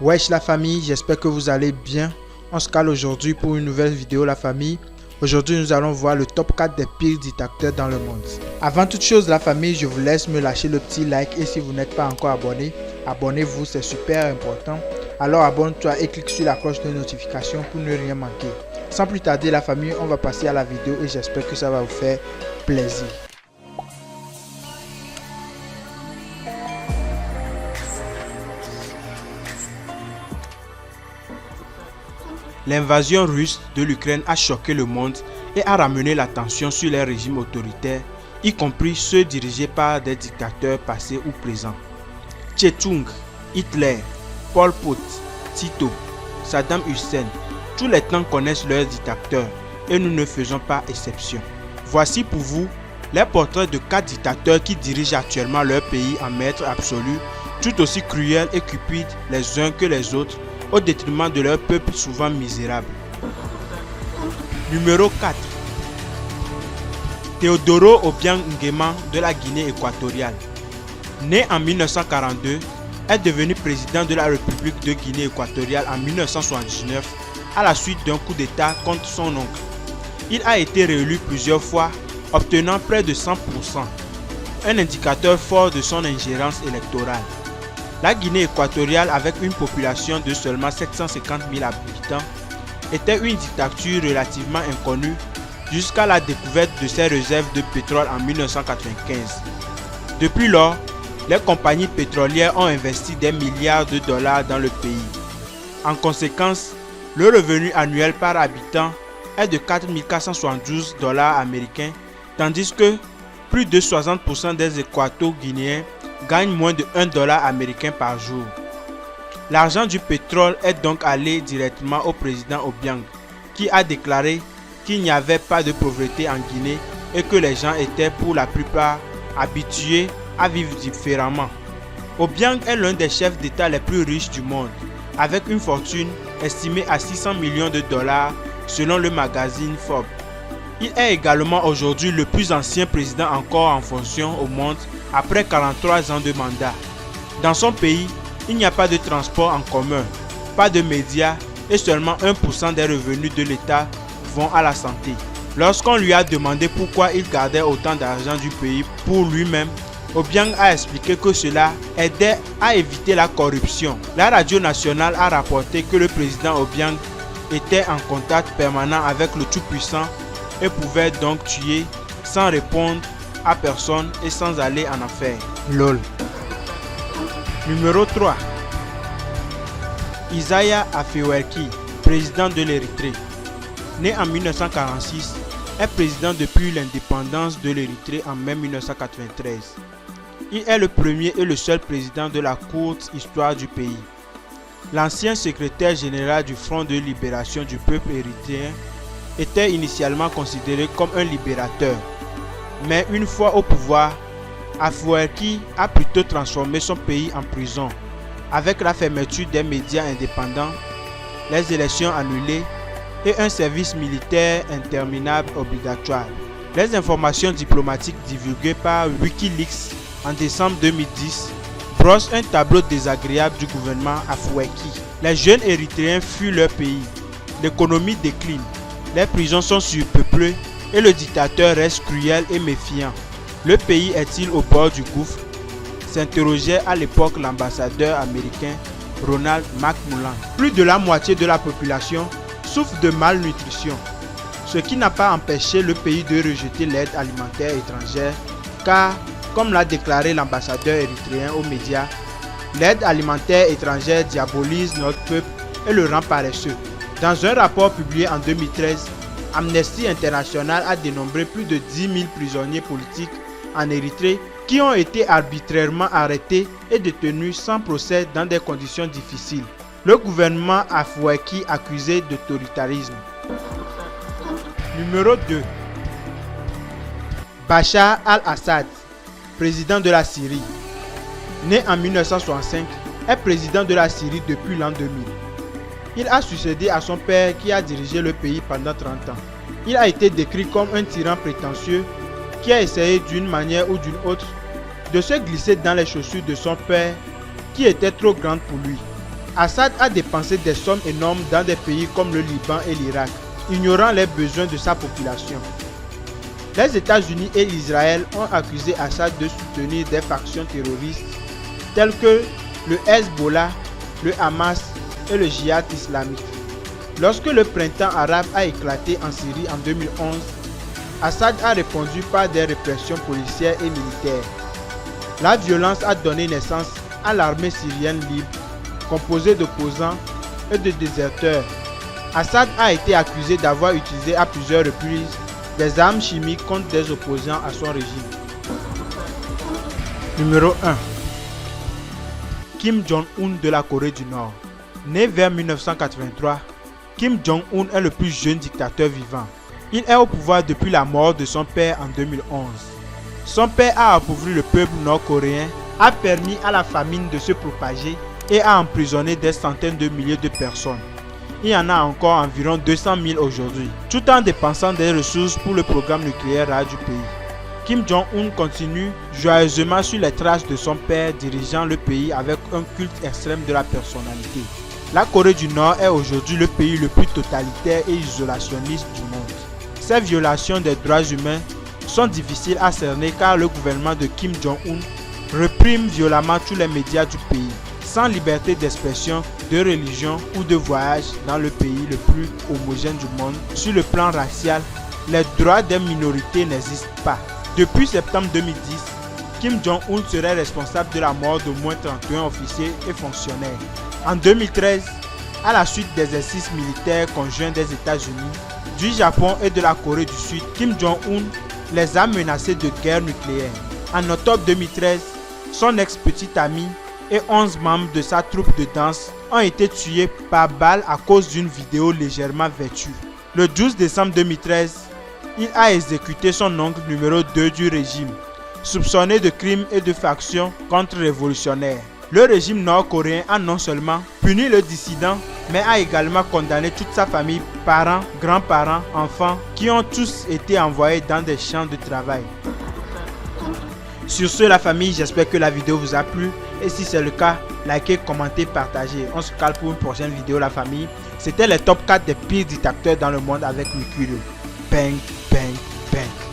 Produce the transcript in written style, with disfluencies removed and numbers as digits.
Wesh la famille, j'espère que vous allez bien. On se cale aujourd'hui pour une nouvelle vidéo la famille. Aujourd'hui nous allons voir le top 4 des pires dictateurs dans le monde. Avant toute chose la famille, je vous laisse me lâcher le petit like et si vous n'êtes pas encore abonné, abonnez-vous, c'est super important. Alors abonne-toi et clique sur la cloche de notification pour ne rien manquer. Sans plus tarder la famille, on va passer à la vidéo et j'espère que ça va vous faire plaisir. L'invasion russe de l'Ukraine a choqué le monde et a ramené l'attention sur les régimes autoritaires, y compris ceux dirigés par des dictateurs passés ou présents. Tchétung, Hitler, Pol Pot, Tito, Saddam Hussein, tous les clans connaissent leurs dictateurs et nous ne faisons pas exception. Voici pour vous les portraits de 4 dictateurs qui dirigent actuellement leur pays en maître absolu, tout aussi cruels et cupides les uns que les autres, au détriment de leur peuple souvent misérable. Numéro 4. Teodoro Obiang Nguema de la Guinée équatoriale. Né en 1942, est devenu président de la République de Guinée équatoriale en 1979 à la suite d'un coup d'État contre son oncle. Il a été réélu plusieurs fois, obtenant près de 100%, un indicateur fort de son ingérence électorale. La Guinée équatoriale, avec une population de seulement 750 000 habitants, était une dictature relativement inconnue jusqu'à la découverte de ses réserves de pétrole en 1995. Depuis lors, les compagnies pétrolières ont investi des milliards de dollars dans le pays. En conséquence, le revenu annuel par habitant est de 4 472 dollars américains, tandis que plus de 60% des équato-guinéens gagnent moins de 1 dollar américain par jour. L'argent du pétrole est donc allé directement au président Obiang, qui a déclaré qu'il n'y avait pas de pauvreté en Guinée et que les gens étaient pour la plupart habitués à vivre différemment. Obiang est l'un des chefs d'État les plus riches du monde, avec une fortune estimée à 600 millions de dollars selon le magazine Forbes. Il est également aujourd'hui le plus ancien président encore en fonction au monde après 43 ans de mandat. Dans son pays, il n'y a pas de transport en commun, pas de médias et seulement 1% des revenus de l'État vont à la santé. Lorsqu'on lui a demandé pourquoi il gardait autant d'argent du pays pour lui-même, Obiang a expliqué que cela aidait à éviter la corruption. La radio nationale a rapporté que le président Obiang était en contact permanent avec le Tout-Puissant et pouvait donc tuer sans répondre à personne et sans aller en affaires. LOL. Numéro 3. Isaias Afewerki, président de l'Érythrée. Né en 1946, est président depuis l'indépendance de l'Érythrée en mai 1993. Il est le premier et le seul président de la courte histoire du pays. L'ancien secrétaire général du Front de libération du peuple érythréen était initialement considéré comme un libérateur. Mais une fois au pouvoir, Afewerki a plutôt transformé son pays en prison, avec la fermeture des médias indépendants, les élections annulées et un service militaire interminable obligatoire. Les informations diplomatiques divulguées par Wikileaks en décembre 2010 brossent un tableau désagréable du gouvernement Afewerki. Les jeunes érythréens fuient leur pays, l'économie décline, les prisons sont surpeuplées et le dictateur reste cruel et méfiant. Le pays est-il au bord du gouffre? S'interrogeait à l'époque l'ambassadeur américain Ronald McMullan. Plus de la moitié de la population souffre de malnutrition, ce qui n'a pas empêché le pays de rejeter l'aide alimentaire étrangère, car, comme l'a déclaré l'ambassadeur érythréen aux médias, l'aide alimentaire étrangère diabolise notre peuple et le rend paresseux. Dans un rapport publié en 2013, Amnesty International a dénombré plus de 10 000 prisonniers politiques en Érythrée qui ont été arbitrairement arrêtés et détenus sans procès dans des conditions difficiles. Le gouvernement Afewerki accusé d'autoritarisme. Numéro 2. Bachar al-Assad, président de la Syrie. Né en 1965, est président de la Syrie depuis l'an 2000. Il a succédé à son père qui a dirigé le pays pendant 30 ans. Il a été décrit comme un tyran prétentieux qui a essayé d'une manière ou d'une autre de se glisser dans les chaussures de son père qui étaient trop grandes pour lui. Assad a dépensé des sommes énormes dans des pays comme le Liban et l'Irak, ignorant les besoins de sa population. Les États-Unis et Israël ont accusé Assad de soutenir des factions terroristes telles que le Hezbollah, le Hamas et le Djihad islamique. Lorsque le printemps arabe a éclaté en Syrie en 2011, Assad a répondu par des répressions policières et militaires. La violence a donné naissance à l'armée syrienne libre, composée d'opposants et de déserteurs. Assad a été accusé d'avoir utilisé à plusieurs reprises des armes chimiques contre des opposants à son régime. Numéro 1. Kim Jong-un de la Corée du Nord. Né vers 1983, Kim Jong-un est le plus jeune dictateur vivant. Il est au pouvoir depuis la mort de son père en 2011. Son père a appauvri le peuple nord-coréen, a permis à la famine de se propager et a emprisonné des centaines de milliers de personnes. Il y en a encore environ 200 000 aujourd'hui, tout en dépensant des ressources pour le programme nucléaire du pays. Kim Jong-un continue joyeusement sur les traces de son père dirigeant le pays avec un culte extrême de la personnalité. La Corée du Nord est aujourd'hui le pays le plus totalitaire et isolationniste du monde. Ces violations des droits humains sont difficiles à cerner car le gouvernement de Kim Jong-un réprime violemment tous les médias du pays. Sans liberté d'expression, de religion ou de voyage dans le pays le plus homogène du monde, sur le plan racial, les droits des minorités n'existent pas. Depuis septembre 2010, Kim Jong-un serait responsable de la mort d'au moins 31 officiers et fonctionnaires. En 2013, à la suite d'exercices militaires conjoints des États-Unis, du Japon et de la Corée du Sud, Kim Jong-un les a menacés de guerre nucléaire. En octobre 2013, son ex-petit ami et 11 membres de sa troupe de danse ont été tués par balle à cause d'une vidéo légèrement vêtue. Le 12 décembre 2013, il a exécuté son oncle numéro 2 du régime, soupçonné de crimes et de factions contre-révolutionnaires. Le régime nord-coréen a non seulement puni le dissident, mais a également condamné toute sa famille, parents, grands-parents, enfants, qui ont tous été envoyés dans des champs de travail. Sur ce, la famille, j'espère que la vidéo vous a plu. Et si c'est le cas, likez, commentez, partagez. On se calme pour une prochaine vidéo, la famille. C'était les top 4 des pires dictateurs dans le monde avec Mercurio. Bang, bang, bang.